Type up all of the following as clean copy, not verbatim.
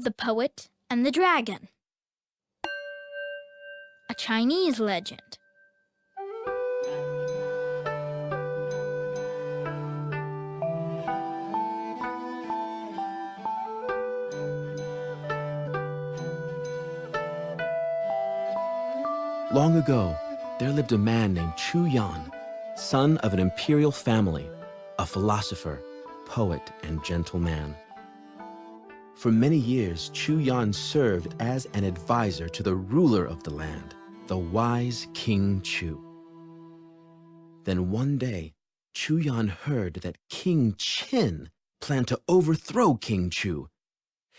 The Poet and the Dragon. A Chinese legend. Long ago, there lived a man named Chu Yan, son of an imperial family, a philosopher, poet, and gentleman. For many years, Chu Yan served as an advisor to the ruler of the land, the wise King Chu. Then one day, Chu Yan heard that King Qin planned to overthrow King Chu.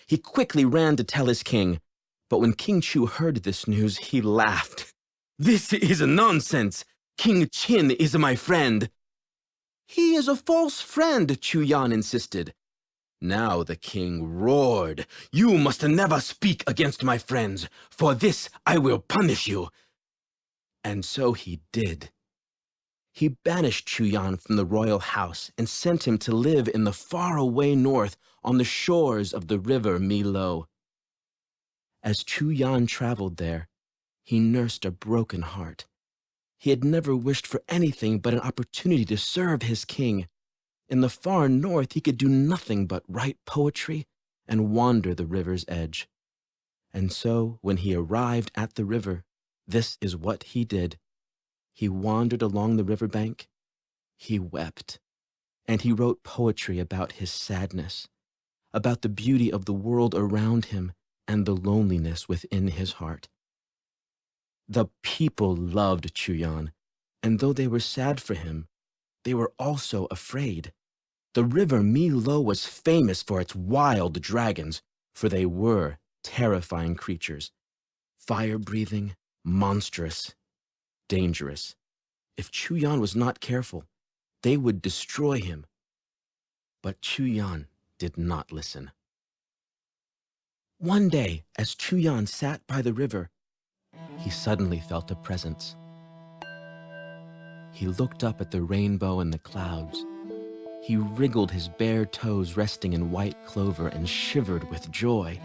He quickly ran to tell his king, but when King Chu heard this news, he laughed. "This is nonsense! King Qin is my friend." "He is a false friend," Chu Yan insisted. Now the king roared, "You must never speak against my friends. For this I will punish you." And so he did. He banished Chu Yan from the royal house and sent him to live in the faraway north on the shores of the river Milo. As Chu Yan traveled there, he nursed a broken heart. He had never wished for anything but an opportunity to serve his king. In the far north, he could do nothing but write poetry and wander the river's edge. And so, when he arrived at the river, this is what he did. He wandered along the riverbank. He wept. And he wrote poetry about his sadness, about the beauty of the world around him and the loneliness within his heart. The people loved Chu Yan, and though they were sad for him, they were also afraid. The river Milo was famous for its wild dragons, for they were terrifying creatures, fire-breathing, monstrous, dangerous. If Chu Yan was not careful, they would destroy him. But Chu Yan did not listen. One day, as Chu Yan sat by the river, he suddenly felt a presence. He looked up at the rainbow and the clouds. He wriggled his bare toes resting in white clover and shivered with joy.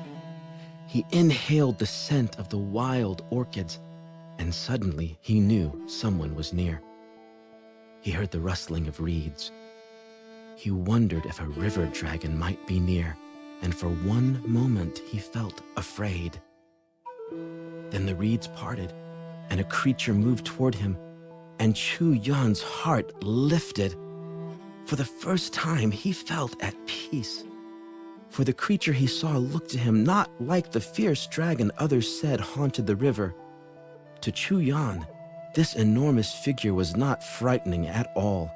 He inhaled the scent of the wild orchids, and suddenly he knew someone was near. He heard the rustling of reeds. He wondered if a river dragon might be near, and for one moment he felt afraid. Then the reeds parted, and a creature moved toward him, and Chu Yan's heart lifted. For the first time, he felt at peace. For the creature he saw looked to him not like the fierce dragon others said haunted the river. To Chu Yan, this enormous figure was not frightening at all.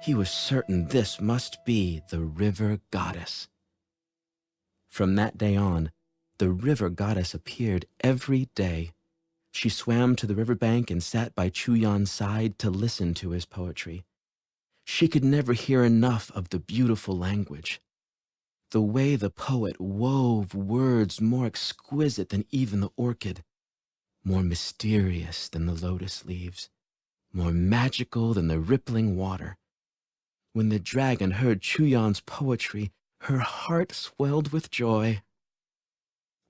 He was certain this must be the river goddess. From that day on, the river goddess appeared every day. She swam to the riverbank and sat by Chu Yan's side to listen to his poetry. She could never hear enough of the beautiful language. The way the poet wove words more exquisite than even the orchid, more mysterious than the lotus leaves, more magical than the rippling water. When the dragon heard Chu Yan's poetry, her heart swelled with joy.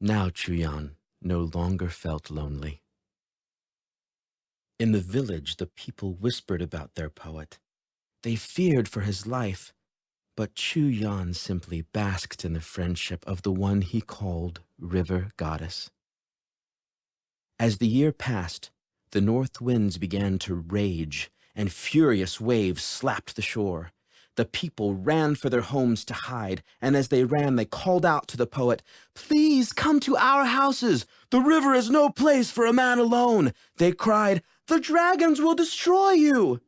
Now Chu Yan no longer felt lonely. In the village, the people whispered about their poet. They feared for his life, but Chu Yan simply basked in the friendship of the one he called River Goddess. As the year passed, the north winds began to rage, and furious waves slapped the shore. The people ran for their homes to hide, and as they ran, they called out to the poet, "Please come to our houses. The river is no place for a man alone." They cried, "The dragons will destroy you."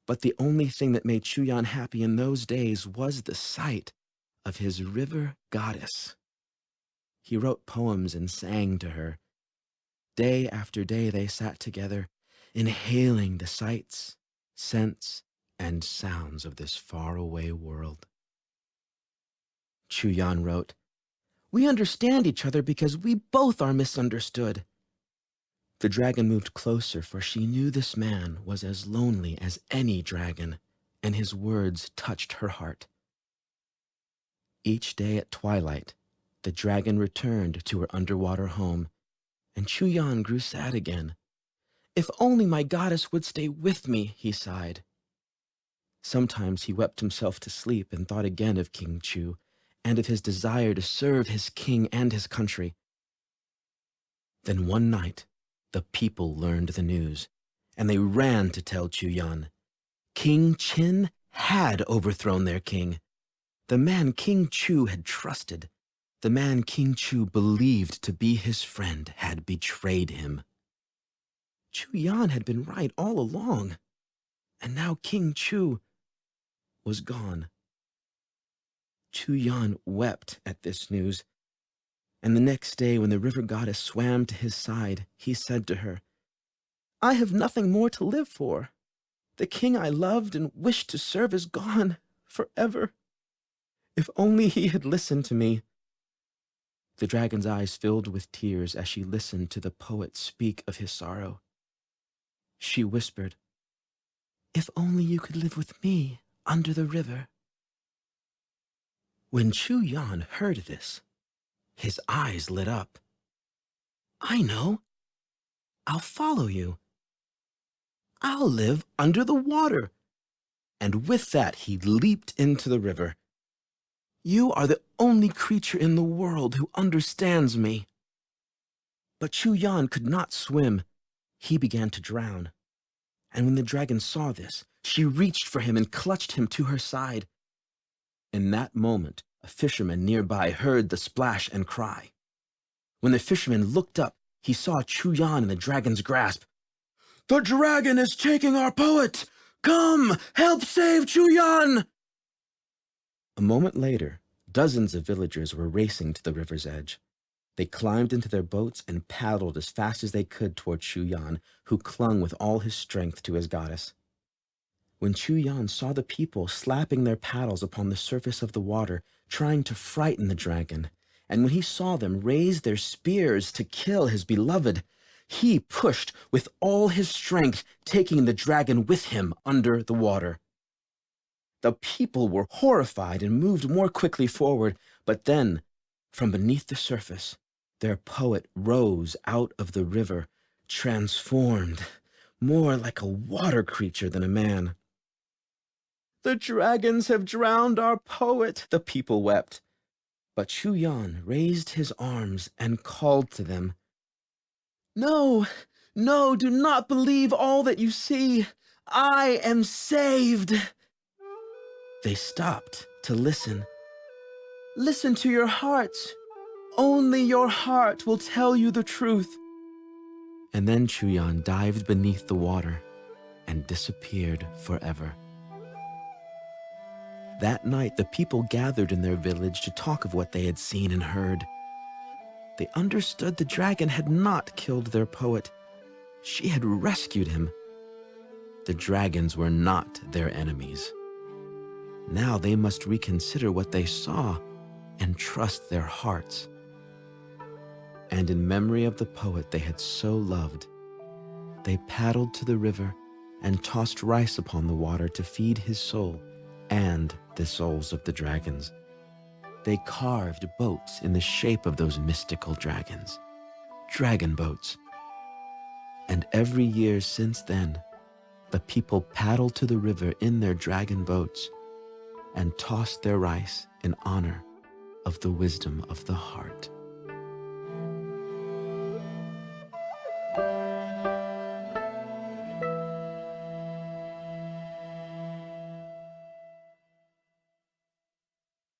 But the only thing that made Chu Yan happy in those days was the sight of his river goddess. He wrote poems and sang to her. Day after day they sat together, inhaling the sights, scents, and sounds of this faraway world. Chu Yan wrote, "We understand each other because we both are misunderstood." The dragon moved closer, for she knew this man was as lonely as any dragon, and his words touched her heart. Each day at twilight, the dragon returned to her underwater home, and Chu Yan grew sad again. If only my goddess would stay with me, he sighed. Sometimes he wept himself to sleep and thought again of King Chu and of his desire to serve his king and his country. Then one night, the people learned the news, and they ran to tell Chu Yan. King Qin had overthrown their king. The man King Chu had trusted, the man King Chu believed to be his friend, had betrayed him. Chu Yan had been right all along, and now King Chu was gone. Chu Yan wept at this news, and the next day when the river goddess swam to his side, he said to her, "I have nothing more to live for. The king I loved and wished to serve is gone forever. If only he had listened to me." The dragon's eyes filled with tears as she listened to the poet speak of his sorrow. She whispered, "If only you could live with me under the river." When Chu Yan heard this, his eyes lit up. "I know. I'll follow you. I'll live under the water." And with that, he leaped into the river. "You are the only creature in the world who understands me." But Chu Yan could not swim. He began to drown. And when the dragon saw this, she reached for him and clutched him to her side. In that moment, a fisherman nearby heard the splash and cry. When the fisherman looked up, he saw Chu Yan in the dragon's grasp. "The dragon is taking our poet! Come, help save Chu Yan!" A moment later, dozens of villagers were racing to the river's edge. They climbed into their boats and paddled as fast as they could toward Chu Yan, who clung with all his strength to his goddess. When Chu Yan saw the people slapping their paddles upon the surface of the water, trying to frighten the dragon, and when he saw them raise their spears to kill his beloved, he pushed with all his strength, taking the dragon with him under the water. The people were horrified and moved more quickly forward, but then, from beneath the surface, their poet rose out of the river, transformed, more like a water creature than a man. "The dragons have drowned our poet," the people wept. But Chu Yan raised his arms and called to them, "No, no, do not believe all that you see. I am saved." They stopped to listen. "Listen to your hearts. Only your heart will tell you the truth." And then Chu Yan dived beneath the water and disappeared forever. That night, the people gathered in their village to talk of what they had seen and heard. They understood the dragon had not killed their poet. She had rescued him. The dragons were not their enemies. Now they must reconsider what they saw and trust their hearts. And in memory of the poet they had so loved, they paddled to the river and tossed rice upon the water to feed his soul and the souls of the dragons. They carved boats in the shape of those mystical dragons, dragon boats. And every year since then, the people paddled to the river in their dragon boats and tossed their rice in honor of the wisdom of the heart.